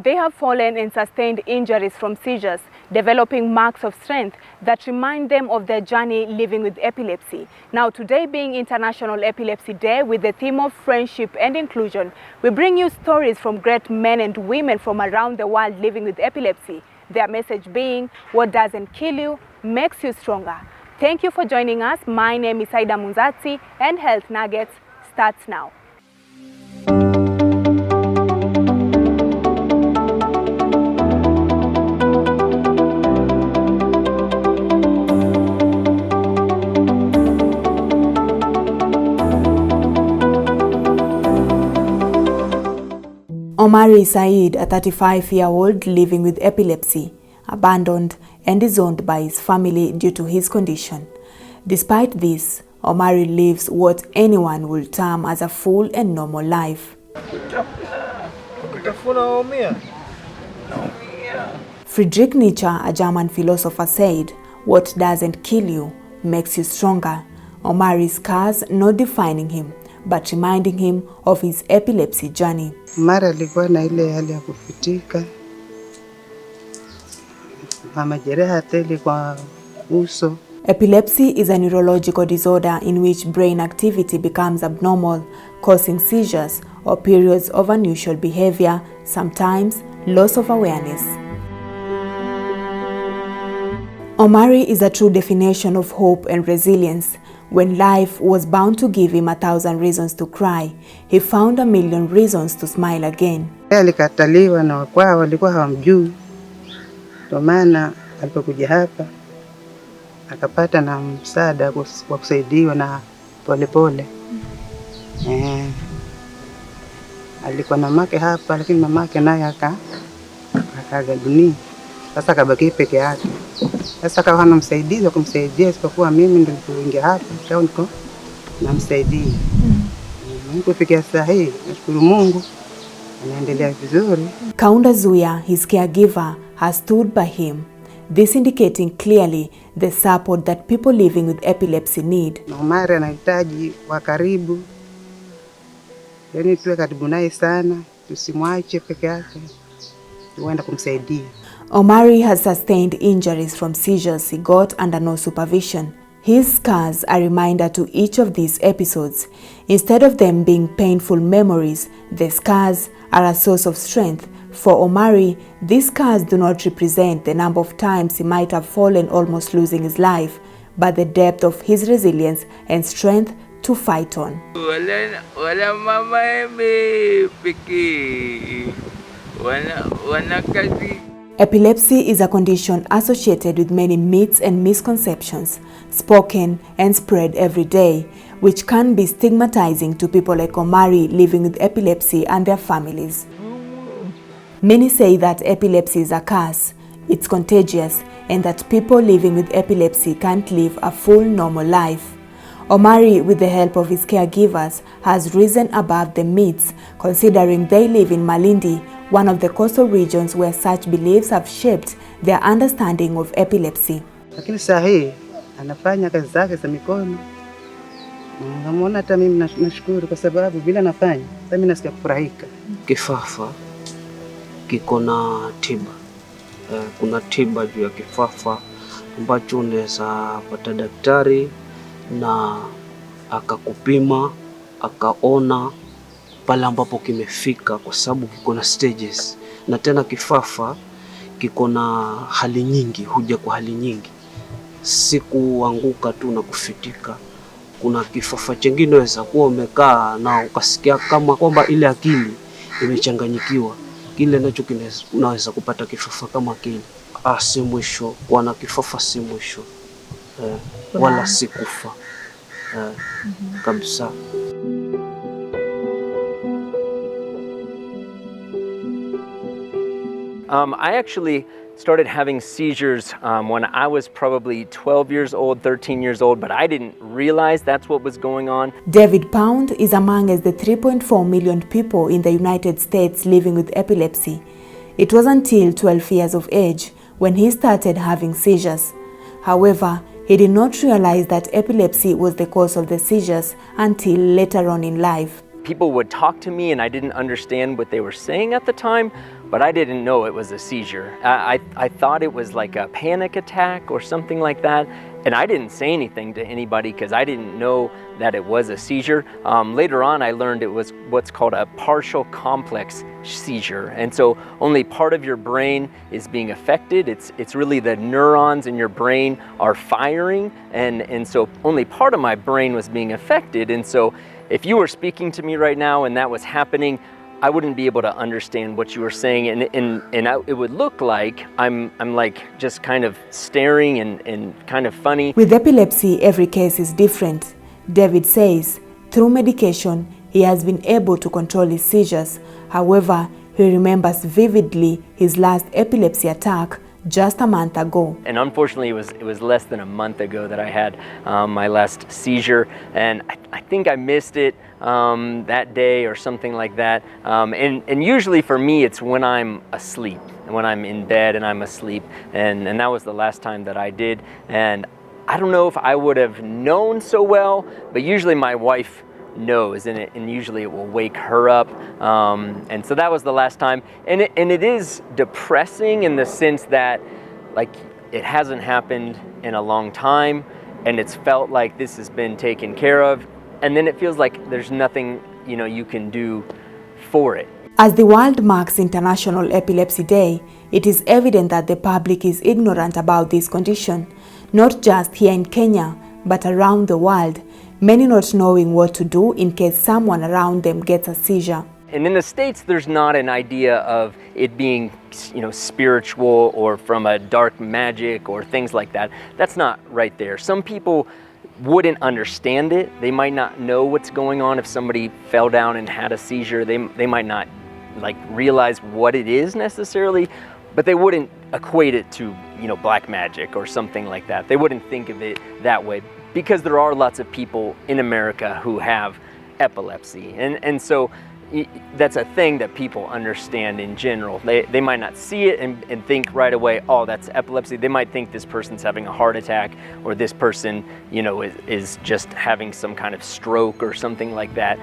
They have fallen and sustained injuries from seizures, developing marks of strength that remind them of their journey living with epilepsy. Now, today being International Epilepsy Day with the theme of friendship and inclusion, we bring you stories from great men and women from around the world living with epilepsy. Their message being, what doesn't kill you makes you stronger. Thank you for joining us. My name is Aida Munzatsi, and Health Nuggets starts now. Omari Said, a 35-year-old living with epilepsy, abandoned and disowned by his family due to his condition. Despite this, Omari lives what anyone would term as a full and normal life. Friedrich Nietzsche, a German philosopher, said, "What doesn't kill you makes you stronger." Omari's scars not defining him, but reminding him of his epilepsy journey. Mara alikuwa na ile hali ya kufitika, majeraha tele kwa uso. Epilepsy is a neurological disorder in which brain activity becomes abnormal, causing seizures or periods of unusual behavior, sometimes loss of awareness. Omari is a true definition of hope and resilience. When life was bound to give him 1,000 reasons to cry, he found 1,000,000 reasons to smile again. Alikataliwa na wakwao, walikuwa hawamjui. Ndio maana alipokuja hapa akapata na msaada wa kusaidiwa na polepole. Alikuwa na mamake hapa, lakini mamake naye akaga dunia. Sasa akabaki peke yake. Sasa akawa hana msaidizi wa kumsaidia isipokuwa mimi ndio nilipoingia hapa ndio niko namsaidia. Kufikia saa hii nashukuru Mungu anaendelea vizuri. Kaunda Zuya, his caregiver, has stood by him. This indicating clearly the support that people living with epilepsy need. Omari anahitaji wa karibu. Yaani tuwe karibu naye sana, tusimwache peke yake. Tuende kumsaidia. Omari has sustained injuries from seizures he got under no supervision. His scars are a reminder to each of these episodes. Instead of them being painful memories, the scars are a source of strength. For Omari, these scars do not represent the number of times he might have fallen, almost losing his life, but the depth of his resilience and strength to fight on. Wala mama piki. Wana kazi. Epilepsy is a condition associated with many myths and misconceptions, spoken and spread every day, which can be stigmatizing to people like Omari living with epilepsy and their families. Many say that epilepsy is a curse, it's contagious, and that people living with epilepsy can't live a full normal life. Omari, with the help of his caregivers, has risen above the myths, considering they live in Malindi, one of the coastal regions where such beliefs have shaped their understanding of epilepsy. Lakini saa hii anafanya kazi zake za mikono. Namuona hata mimi nashukuru kwa sababu bila nafanya, sasa mimi nasikia kufurahika. Kifafa kiko na tiba. Kuna tiba juu ya kifafa ambacho unaweza pata daktari na akakupima, akaona pale ambapo kimefika, kwa sababu kiko na stages. Na tena kifafa kiko na hali nyingi, huja kwa hali nyingi. Sikuanguka tu na kufitika. Kuna kifafa chengine unaweza kuwa umekaa na ukasikia kama kwamba ile akili imechanganyikiwa. Kile nacho unaweza kupata kifafa kama kile. Si mwisho, wana kifafa si mwisho. Wala si kufa. Kabisa. I actually started having seizures when I was probably 12 years old, 13 years old, but I didn't realize that's what was going on. David Pound is among the 3.4 million people in the United States living with epilepsy. It was until 12 years of age when he started having seizures. However, he did not realize that epilepsy was the cause of the seizures until later on in life. People would talk to me and I didn't understand what they were saying at the time, but I didn't know it was a seizure. I thought it was like a panic attack or something like that, and I didn't say anything to anybody because I didn't know that it was a seizure. Later on, I learned it was what's called a partial complex seizure, and so only part of your brain is being affected. It's really the neurons in your brain are firing, and so only part of my brain was being affected. And so if you were speaking to me right now and that was happening, I wouldn't be able to understand what you were saying, and it would look like I'm like just kind of staring and kind of funny. With epilepsy, every case is different. David says through medication, he has been able to control his seizures. However, he remembers vividly his last epilepsy attack just a month ago. And unfortunately, it was less than a month ago that I had my last seizure, and I think I missed it that day or something like that. And usually for me, it's when I'm asleep, when I'm in bed and I'm asleep, and that was the last time that I did. And I don't know if I would have known so well, but usually my wife knows, and usually it will wake her up, and so that was the last time. And it is depressing in the sense that, like, it hasn't happened in a long time, and it's felt like this has been taken care of, and then it feels like there's nothing, you know, you can do for it. As the world marks International Epilepsy Day, it is evident that the public is ignorant about this condition, not just here in Kenya, but around the world, many not knowing what to do in case someone around them gets a seizure. And in the States, there's not an idea of it being, you know, spiritual or from a dark magic or things like that. That's not right there. Some people wouldn't understand it. They might not know what's going on. If somebody fell down and had a seizure, they might not like realize what it is necessarily, but they wouldn't equate it to, you know, black magic or something like that. They wouldn't think of it that way, because there are lots of people in America who have epilepsy. And so that's a thing that people understand in general. They might not see it and think right away, oh, that's epilepsy. They might think this person's having a heart attack, or this person, you know, is just having some kind of stroke or something like that.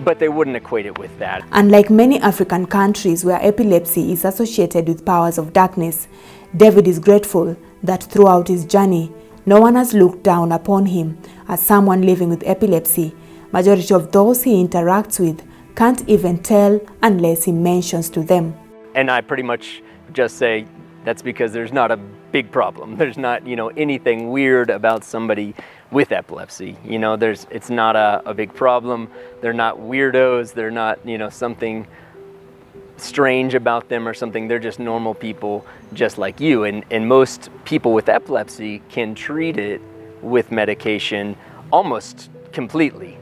But they wouldn't equate it with that. Unlike many African countries where epilepsy is associated with powers of darkness, David is grateful that throughout his journey, no one has looked down upon him as someone living with epilepsy. Majority of those he interacts with can't even tell unless he mentions to them. And I pretty much just say that's because there's not a big problem. There's not, you know, anything weird about somebody with epilepsy. You know, it's not a big problem. They're not weirdos. They're not, you know, something strange about them or something. They're just normal people just like you. And most people with epilepsy can treat it with medication almost completely.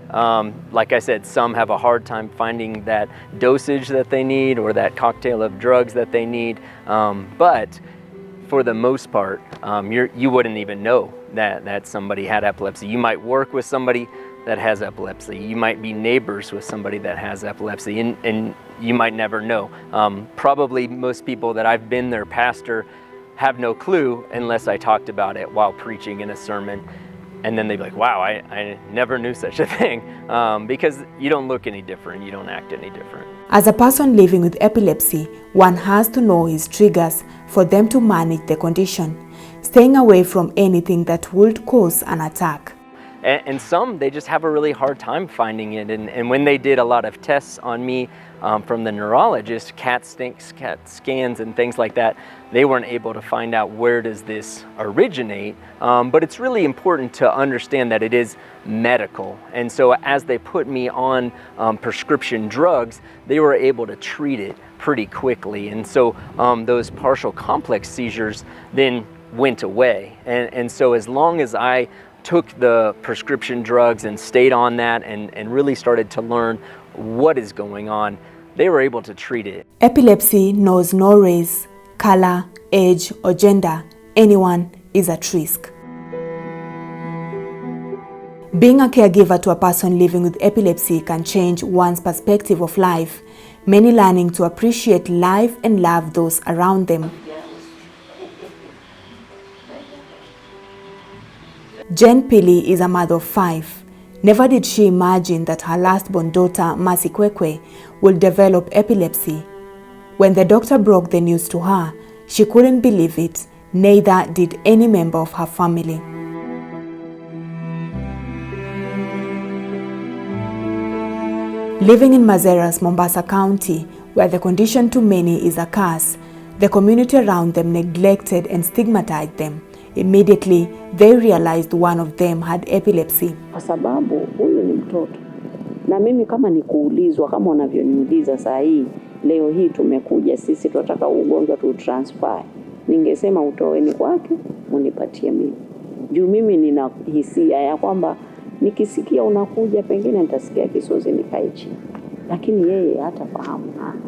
Like I said, some have a hard time finding that dosage that they need or that cocktail of drugs that they need. But for the most part, you wouldn't even know that somebody had epilepsy. You might work with somebody that has epilepsy. You might be neighbors with somebody that has epilepsy, and you might never know. Probably most people that I've been their pastor have no clue unless I talked about it while preaching in a sermon. And then they'd be like, wow, I never knew such a thing, because you don't look any different, you don't act any different. As a person living with epilepsy, one has to know his triggers for them to manage the condition, staying away from anything that would cause an attack. And some, they just have a really hard time finding it. And when they did a lot of tests on me from the neurologist, CAT scans and things like that, they weren't able to find out where does this originate. But it's really important to understand that it is medical. And so as they put me on prescription drugs, they were able to treat it pretty quickly. And so those partial complex seizures then went away. And so as long as I took the prescription drugs and stayed on that and really started to learn what is going on, they were able to treat it. Epilepsy knows no race, color, age, or gender. Anyone is at risk. Being a caregiver to a person living with epilepsy can change one's perspective of life, many learning to appreciate life and love those around them. Jen Pili is a mother of 5. Never did she imagine that her last-born daughter, Mercy Kwekwe, will develop epilepsy. When the doctor broke the news to her, she couldn't believe it, neither did any member of her family. Living in Mazera's Mombasa County, where the condition to many is a curse, the community around them neglected and stigmatized them. Immediately, they realized one of them had epilepsy. Kwa sababu huyu ni mtoto. Na mimi kama ni kuulizwa kama unavyoniuliza saa hii, leo hii tumekuja sisi tunataka ugonjwa tu transfer. Ningesema utoeni kwake, unipatie mimi. Juu mimi nina hisia ya kwamba nikisikia unakuja pengine nitasikia kisozi nikae chini. Lakini yeye hatafahamu hana.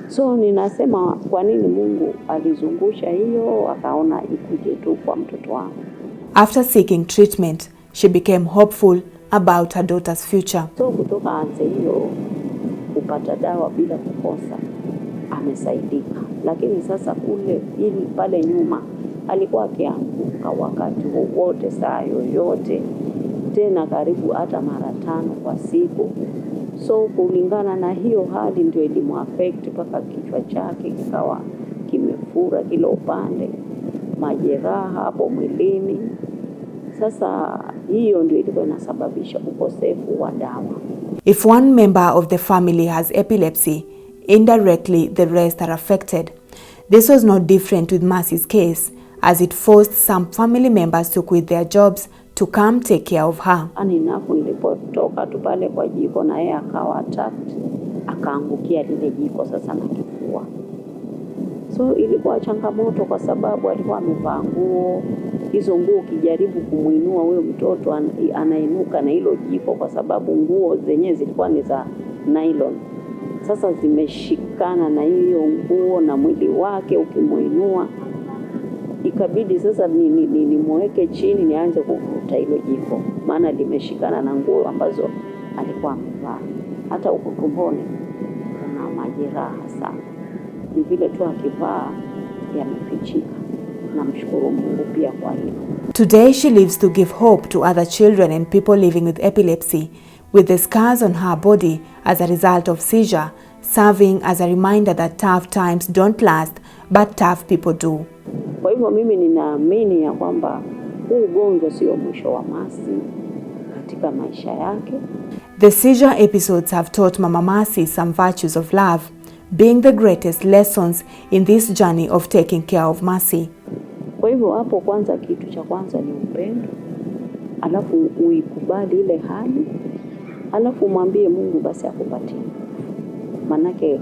So ninasema kwa nini Mungu alizungusha hiyo akaona ikuje tu kwa mtoto wangu. After seeking treatment, she became hopeful about her daughter's future. So kutoka anze hiyo kupata dawa bila kukosa amesaidika. Lakini sasa kule ili pale nyuma alikuwa akianguka wakati wowote saa yoyote, tena karibu hata mara 5 kwa siku. So kulingana na hiyo hali ndio ilimuaffect mpaka kichwa chake kikawa kimefura kila upande, majeraha hapo mwilini. Sasa hiyo ndio ilikuwa inasababisha ukosefu wa dawa. If one member of the family has epilepsy, indirectly the rest are affected. This was not different with Mercy's case, as it forced some family members to quit their jobs to come take care of her. Aninafu nilipotoka tu pale kwa jiko na yeye akawa attacked, akaangukia lile jiko sasa na kifua. So ilikuwa changamoto kwa sababu alikuwa amevaa nguo, hizo nguo ukijaribu kumuinua huyo mtoto anainuka na hilo jiko kwa sababu nguo zenyewe zilikuwa ni za nylon. Sasa zimeshikana na hiyo nguo na mwili wake ukimuinua. Ikabidi sasa nimweke chini nianze kuvuta hilo jiko, maana limeshikana na nguo ambazo alikuwa amevaa. Hata huko tumboni kuna majeraha sana. Ni vile tu akivaa yamefichika. Namshukuru Mungu pia kwa hilo. Today she lives to give hope to other children and people living with epilepsy, with the scars on her body as a result of seizure, serving as a reminder that tough times don't last, but tough people do. Kwa hivyo mimi ninaamini ya kwamba huu ugonjwa sio mwisho wa Mercy katika maisha yake. The seizure episodes have taught Mama Mercy some virtues of love, being the greatest lessons in this journey of taking care of Mercy. Kwa hivyo hapo kwanza kitu cha kwanza ni upendo, alafu uikubali ile hali, alafu mwambie Mungu basi akupatie. Manake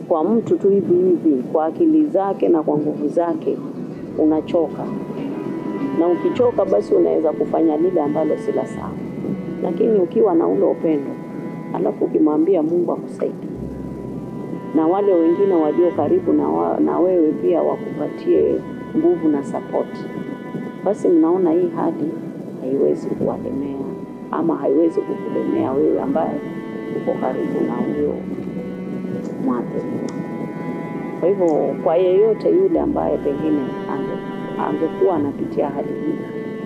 kwa mtu tu hivi kwa akili zake na kwa nguvu zake unachoka. Na ukichoka basi unaweza kufanya lile ambalo si la sawa. Lakini ukiwa na ule upendo, alafu ukimwambia Mungu akusaidie. Na wale wengine walio karibu na wewe pia wakupatie nguvu na support. Basi mnaona hii hali haiwezi kuwalemea ama haiwezi kukulemea wewe ambaye uko karibu na huyo mwathiriwa. Kwa hivyo kwa yeyote yule ambaye pengine angekuwa anapitia hali hii,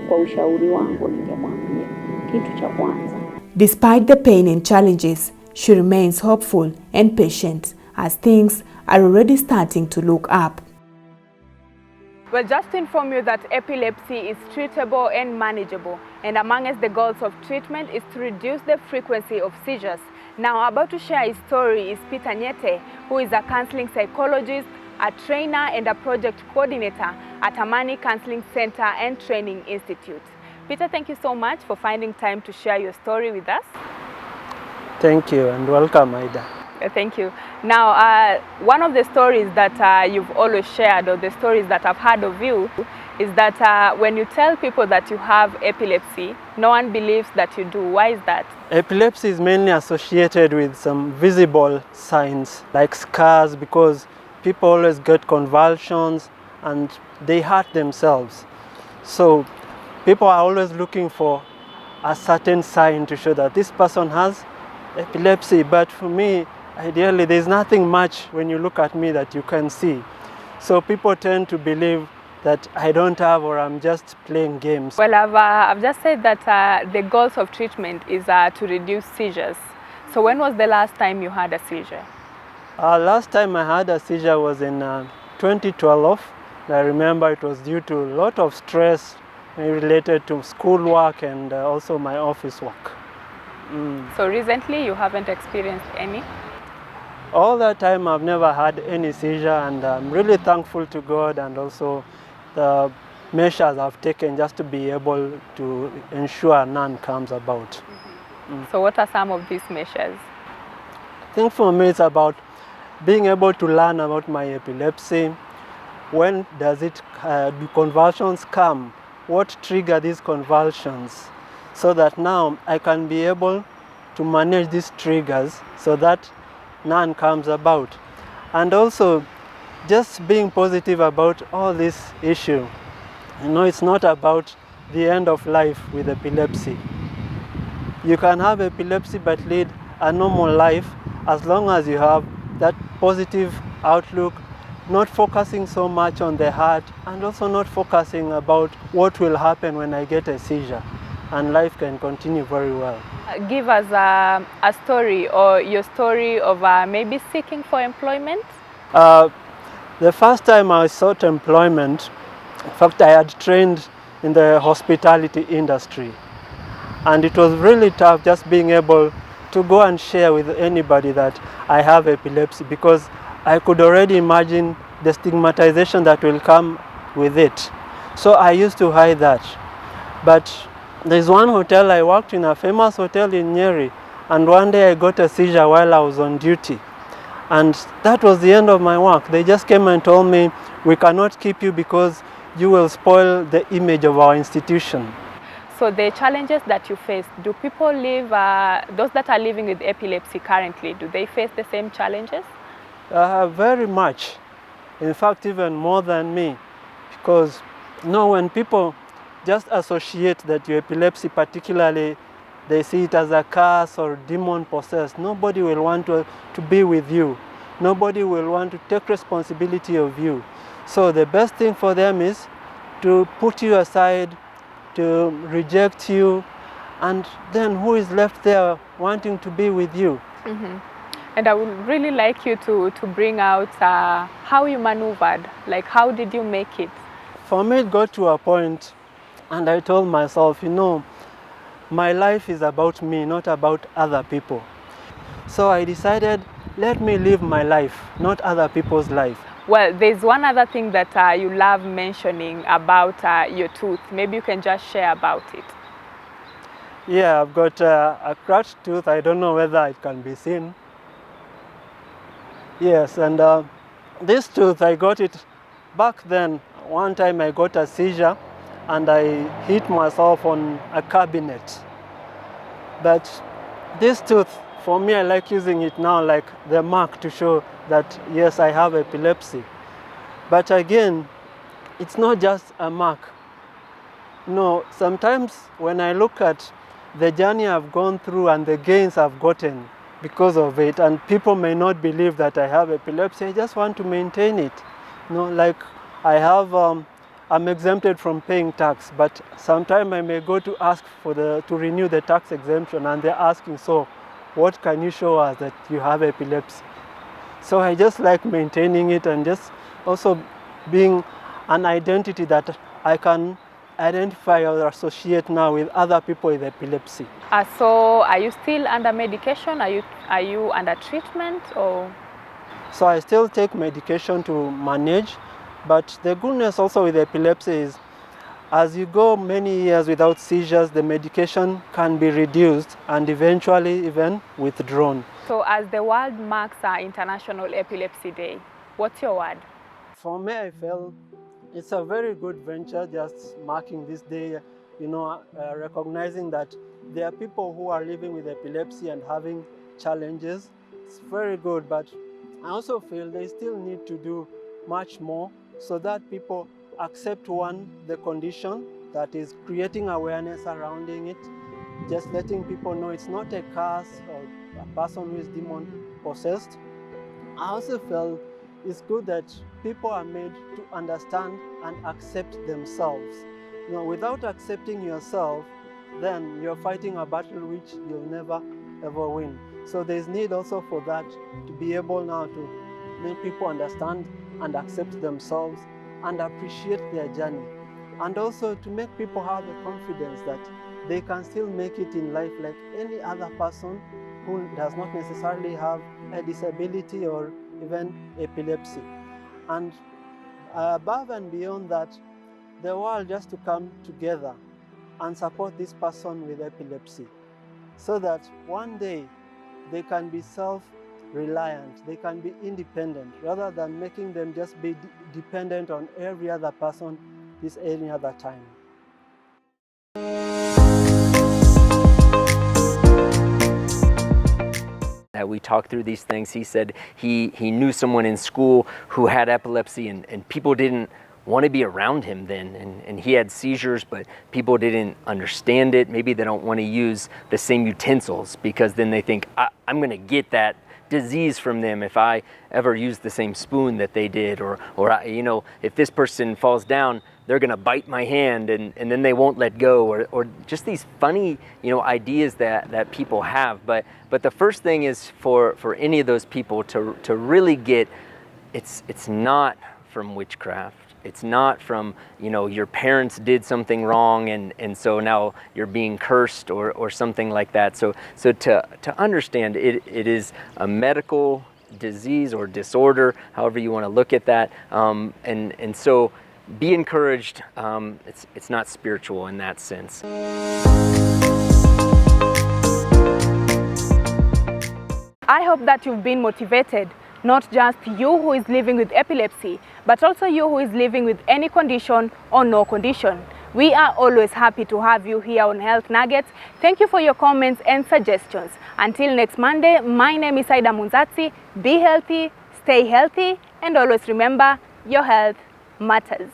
kwa ushauri wangu ningemwambia kitu cha kwanza, despite the pain and challenges, she remains hopeful and patient as things are already starting to look up. Well, just to inform you that epilepsy is treatable and manageable, and amongst the goals of treatment is to reduce the frequency of seizures. Now, about to share his story is Peter Nyete, who is a counseling psychologist, a trainer and a project coordinator at Amani Counseling Center and Training Institute. Peter, thank you so much for finding time to share your story with us. Thank you and welcome, Aida. Thank you. Now, one of the stories that you've always shared, or the stories that I've heard of you, is that when you tell people that you have epilepsy, no one believes that you do. Why is that? Epilepsy is mainly associated with some visible signs like scars, because people always get convulsions and they hurt themselves. So people are always looking for a certain sign to show that this person has epilepsy. But for me, ideally, there's nothing much when you look at me that you can see. So people tend to believe that I don't have, or I'm just playing games. Well, I've just said that the goals of treatment is to reduce seizures. So when was the last time you had a seizure? Last time I had a seizure was in 2012. I remember it was due to a lot of stress related to schoolwork and also my office work. So recently you haven't experienced any? All that time I've never had any seizure, and I'm really thankful to God and also the measures I've taken just to be able to ensure none comes about. So what are some of these measures? I think for me it's about being able to learn about my epilepsy. When does it, do convulsions come? What trigger these convulsions? So that now I can be able to manage these triggers so that none comes about. And also just being positive about all this issue. You know, it's not about the end of life with epilepsy. You can have epilepsy but lead a normal life as long as you have that positive outlook, not focusing so much on the heart and also not focusing about what will happen when I get a seizure, and life can continue very well. Give us a story or your story of maybe seeking for employment. The first time I sought employment, in fact I had trained in the hospitality industry, and it was really tough just being able to go and share with anybody that I have epilepsy, because I could already imagine the stigmatization that will come with it. So I used to hide that. But there's one hotel I worked in, a famous hotel in Nyeri, and one day I got a seizure while I was on duty. And that was the end of my work. They just came and told me, we cannot keep you because you will spoil the image of our institution. So the challenges that you face, do people live, those that are living with epilepsy currently, do they face the same challenges? Very much. In fact, even more than me. Because you know, when people just associate that your epilepsy, particularly, they see it as a curse or demon possessed, nobody will want to be with you. Nobody will want to take responsibility of you. So the best thing for them is to put you aside, to reject you, and then who is left there wanting to be with you? And I would really like you to bring out how you maneuvered, like how did you make it? For me, it got to a point, and I told myself, you know, my life is about me, not about other people. So I decided, let me live my life, not other people's life. Well, there's one other thing that you love mentioning about your tooth. Maybe you can just share about it. Yeah, I've got a cracked tooth. I don't know whether it can be seen. Yes, and this tooth, I got it back then. One time I got a seizure and I hit myself on a cabinet. But this tooth, for me, I like using it now like the mark to show that, yes, I have epilepsy. But again, it's not just a mark. No, sometimes when I look at the journey I've gone through and the gains I've gotten because of it, and people may not believe that I have epilepsy, I just want to maintain it. You know, like I have, I'm exempted from paying tax, but sometime I may go to ask for to renew the tax exemption, and they're asking, so what can you show us that you have epilepsy? So I just like maintaining it and just also being an identity that I can identify or associate now with other people with epilepsy. So are you still under medication? Are you under treatment or? So I still take medication to manage, but the goodness also with epilepsy is as you go many years without seizures, the medication can be reduced and eventually even withdrawn. So as the world marks International Epilepsy Day, what's your word? For me, I feel it's a very good venture just marking this day, you know, recognizing that there are people who are living with epilepsy and having challenges. It's very good, but I also feel they still need to do much more so that people accept the condition, that is creating awareness surrounding it, just letting people know it's not a curse or a person who is demon possessed. I also feel it's good that people are made to understand and accept themselves. You know, without accepting yourself, then you're fighting a battle which you'll never ever win. So there's need also for that, to be able now to make people understand and accept themselves and appreciate their journey. And also to make people have the confidence that they can still make it in life like any other person who does not necessarily have a disability or even epilepsy. And above and beyond that, the world just to come together and support this person with epilepsy, so that one day they can be self-reliant, they can be independent, rather than making them just be dependent on every other person this any other time. We talked through these things. He said he knew someone in school who had epilepsy, and people didn't want to be around him then, and he had seizures, but people didn't understand it. Maybe they don't want to use the same utensils because then they think, I'm going to get that disease from them if I ever use the same spoon that they did, or you know, if this person falls down, they're going to bite my hand and then they won't let go, or just these funny, you know, ideas that people have. But the first thing is for any of those people to really get, it's not from witchcraft. It's not from, you know, your parents did something wrong and so now you're being cursed or something like that. So to understand it is a medical disease or disorder, however you want to look at that. And so be encouraged. It's not spiritual in that sense. I hope that you've been motivated. Not just you who is living with epilepsy, but also you who is living with any condition or no condition. We are always happy to have you here on Health Nuggets. Thank you for your comments and suggestions. Until next Monday, my name is Aida Munzatsi. Be healthy, stay healthy, and always remember, your health matters.